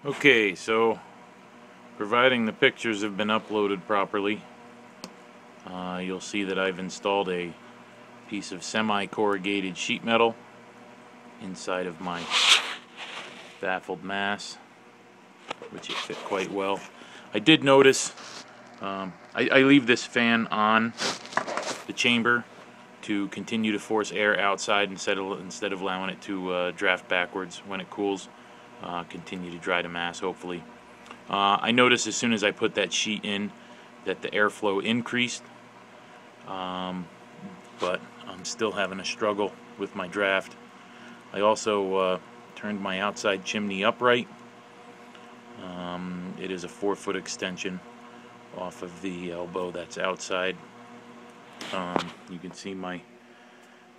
Okay, so providing the pictures have been uploaded properly, you'll see that I've installed a piece of semi-corrugated sheet metal inside of my baffled mass, which it fit quite well. I did notice I leave this fan on the chamber to continue to force air outside instead of allowing it to draft backwards when it cools. Continue to dry the mass, hopefully. I noticed as soon as I put that sheet in that the airflow increased, but I'm still having a struggle with my draft. I also turned my outside chimney upright. It is a 4-foot extension off of the elbow that's outside. You can see my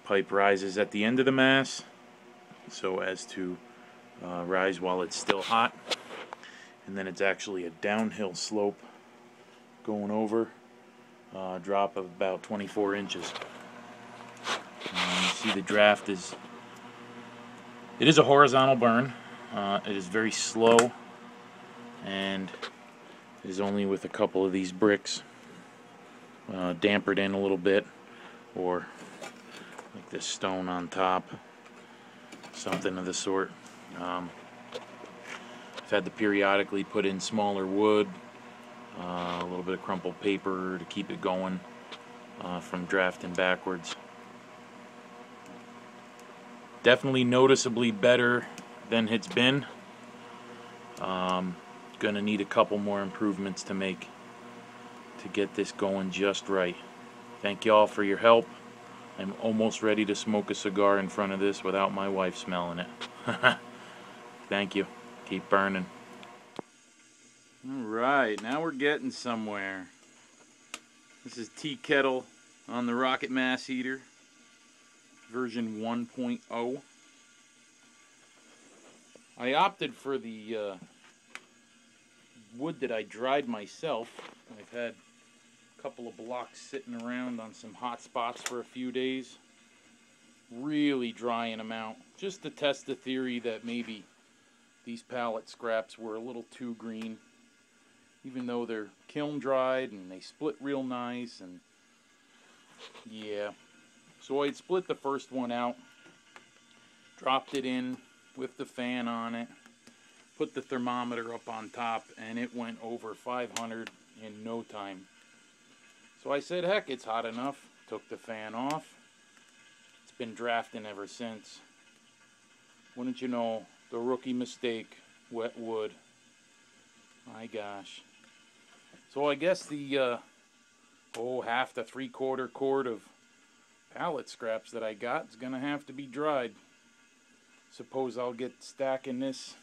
pipe rises at the end of the mass so as to rise while it's still hot, and then it's actually a downhill slope going over, drop of about 24 inches. You see the draft it is a horizontal burn. It is very slow, and it is only with a couple of these bricks dampered in a little bit, or like this stone on top, something of the sort. I've had to periodically put in smaller wood, a little bit of crumpled paper to keep it going from drafting backwards. Definitely noticeably better than it's been. Gonna need a couple more improvements to make to get this going just right. Thank y'all for your help. I'm almost ready to smoke a cigar in front of this without my wife smelling it. Thank you. Keep burning. Alright, now we're getting somewhere. This is tea kettle on the rocket mass heater, version 1.0. I opted for the wood that I dried myself. I've had a couple of blocks sitting around on some hot spots for a few days, really drying them out, just to test the theory that maybe these pallet scraps were a little too green, even though they're kiln dried and they split real nice. And yeah, so I split the first one out, dropped it in with the fan on it, put the thermometer up on top, and it went over 500 in no time. So I said, heck, it's hot enough. Took the fan off. It's been drafting ever since. Wouldn't you know, the rookie mistake, wet wood. My gosh. So I guess the half to 3/4 cord of pallet scraps that I got is gonna have to be dried. Suppose I'll get stacking this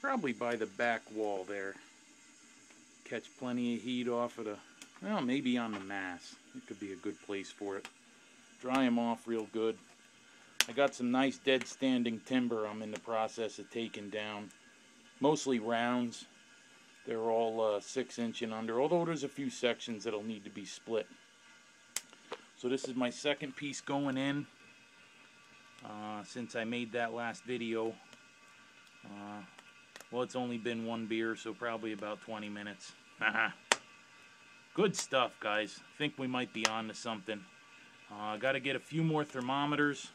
probably by the back wall there. Catch plenty of heat off of the, well, maybe on the mass. It could be a good place for it. Dry them off real good. I got some nice dead standing timber I'm in the process of taking down. Mostly rounds. They're all 6-inch and under, although there's a few sections that'll need to be split. So this is my second piece going in since I made that last video. Well, it's only been one beer, so probably about 20 minutes. Good stuff, guys. Think we might be on to something. Got to get a few more thermometers,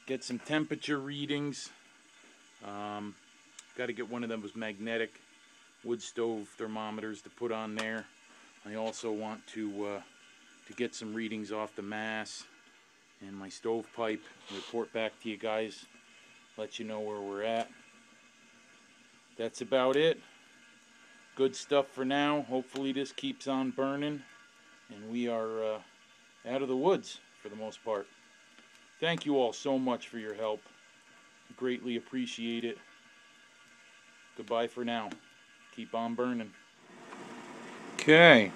get some temperature readings. Got to get one of those magnetic wood stove thermometers to put on there. I also want to get some readings off the mass and my stovepipe. Report back to you guys, let you know where we're at. That's about it. Good stuff for now. Hopefully this keeps on burning and we are out of the woods for the most part. Thank you all so much for your help. Greatly appreciate it. Goodbye for now. Keep on burning. Okay,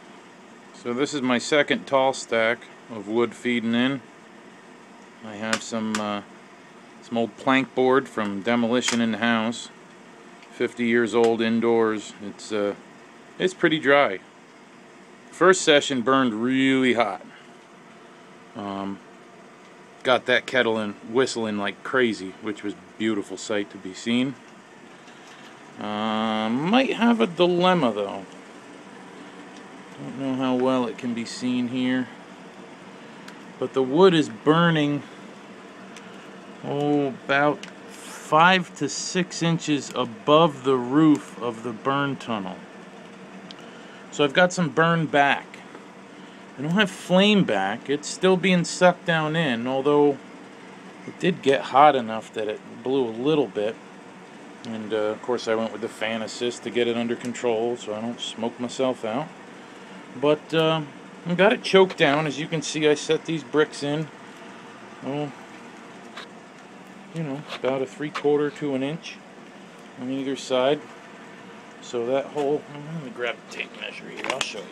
so this is my second tall stack of wood feeding in. I have some old plank board from demolition in the house. 50 years old indoors. It's pretty dry. First session burned really hot. Got that kettle whistling like crazy, which was a beautiful sight to be seen. Might have a dilemma though. Don't know how well it can be seen here. But the wood is burning, about 5 to 6 inches above the roof of the burn tunnel. So I've got some burn back. I don't have flame back. It's still being sucked down in, although it did get hot enough that it blew a little bit. And of course I went with the fan assist to get it under control so I don't smoke myself out. But I got it choked down. As you can see, I set these bricks in, oh, you know, about a 3/4 to an inch on either side. So that hole, let me grab the tape measure here, I'll show you.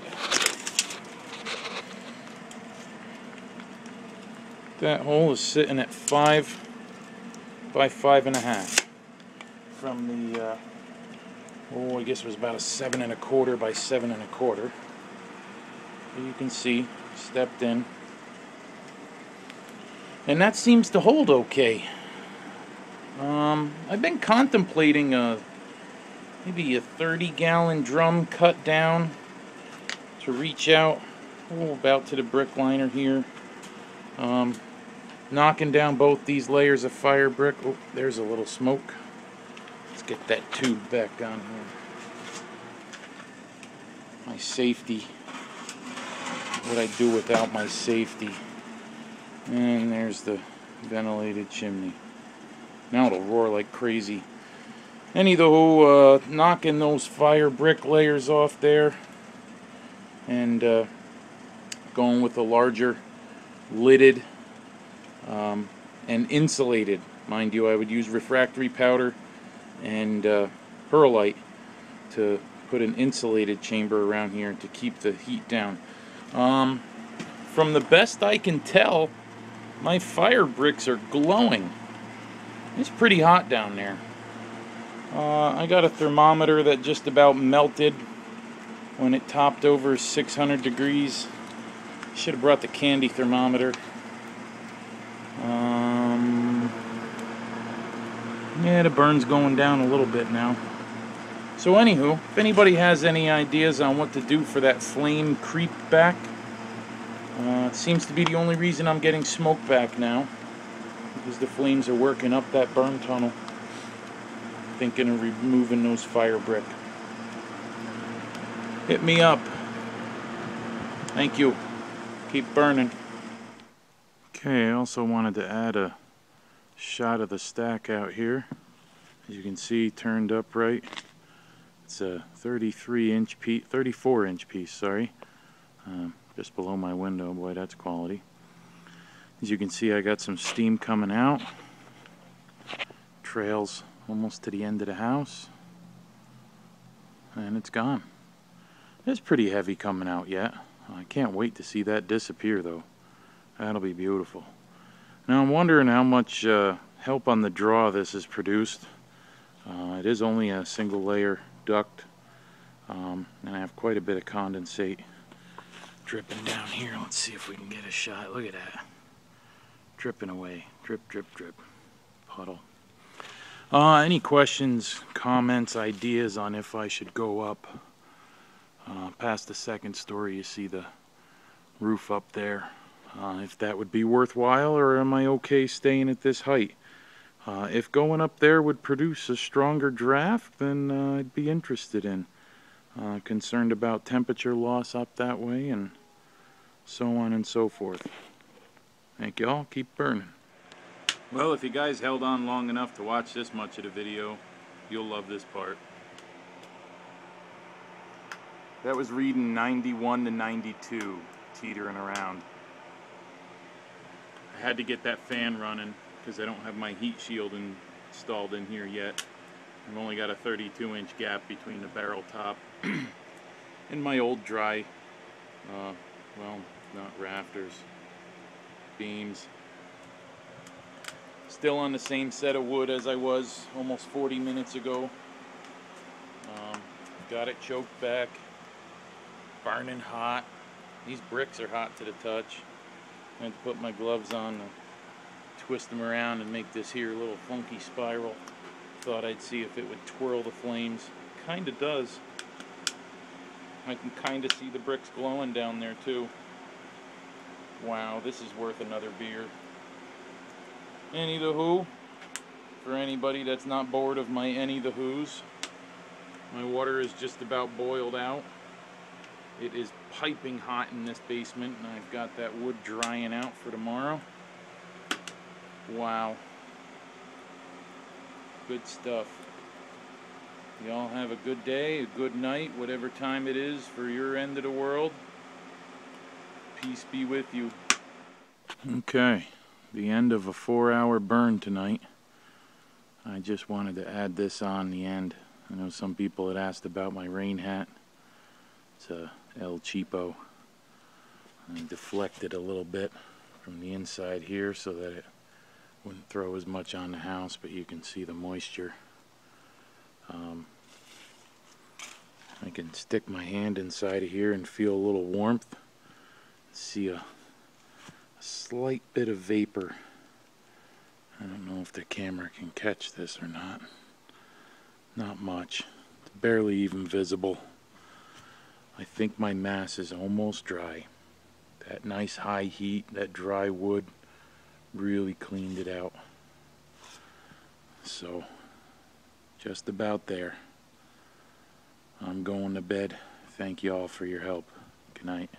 That hole is sitting at 5 by 5.5 from the, I guess it was about a 7 1/4 by 7 1/4. You can see, stepped in. And that seems to hold okay. I've been contemplating maybe a 30-gallon drum cut down to reach out, about to the brick liner here. Knocking down both these layers of fire brick. Oh, there's a little smoke. Let's get that tube back down here. My safety. What I do without my safety. And there's the ventilated chimney. Now it'll roar like crazy. Anyhow, knocking those fire brick layers off there and going with a larger lidded and insulated. Mind you, I would use refractory powder and perlite to put an insulated chamber around here to keep the heat down. From the best I can tell, my fire bricks are glowing. It's pretty hot down there. I got a thermometer that just about melted when it topped over 600 degrees. Should have brought the candy thermometer. Yeah, the burn's going down a little bit now. So anywho, if anybody has any ideas on what to do for that flame creep back, it seems to be the only reason I'm getting smoke back now, because the flames are working up that burn tunnel. Thinking of removing those fire brick. Hit me up. Thank you. Keep burning. Okay, I also wanted to add a shot of the stack out here. As you can see, turned upright. It's a 34-inch piece, sorry. Just below my window. Boy, that's quality. As you can see, I got some steam coming out. Trails almost to the end of the house. And it's gone. It's pretty heavy coming out yet. I can't wait to see that disappear, though. That'll be beautiful. Now I'm wondering how much help on the draw this has produced. It is only a single layer duct, and I have quite a bit of condensate dripping down here. Let's see if we can get a shot. Look at that. Dripping away. Drip, drip, drip. Puddle. Any questions, comments, ideas on if I should go up past the second story? You see the roof up there. If that would be worthwhile, or am I okay staying at this height? If going up there would produce a stronger draft, then I'd be interested in. Concerned about temperature loss up that way, and so on and so forth. Thank y'all. Keep burning. Well, if you guys held on long enough to watch this much of the video, you'll love this part. That was reading 91 to 92, teetering around. I had to get that fan running because I don't have my heat shield installed in here yet. I've only got a 32-inch gap between the barrel top and my old dry, well, not rafters, beams. Still on the same set of wood as I was almost 40 minutes ago. Got it choked back, burning hot. These bricks are hot to the touch. I had to put my gloves on to twist them around and make this here little funky spiral. Thought I'd see if it would twirl the flames. Kinda does. I can kinda see the bricks glowing down there too. Wow, this is worth another beer. Any the Who, for anybody that's not bored of my Any the Who's, my water is just about boiled out. It is piping hot in this basement, and I've got that wood drying out for tomorrow. Wow. Good stuff. Y'all have a good day, a good night, whatever time it is for your end of the world. Peace be with you. Okay, the end of a 4-hour burn tonight. I just wanted to add this on the end. I know some people had asked about my rain hat. It's a El Cheapo. I deflected a little bit from the inside here so that it wouldn't throw as much on the house, but you can see the moisture. I can stick my hand inside of here and feel a little warmth. See a slight bit of vapor. I don't know if the camera can catch this or not. Not much. It's barely even visible. I think my mass is almost dry. That nice high heat, that dry wood really cleaned it out. So, just about there. I'm going to bed. Thank you all for your help. Good night.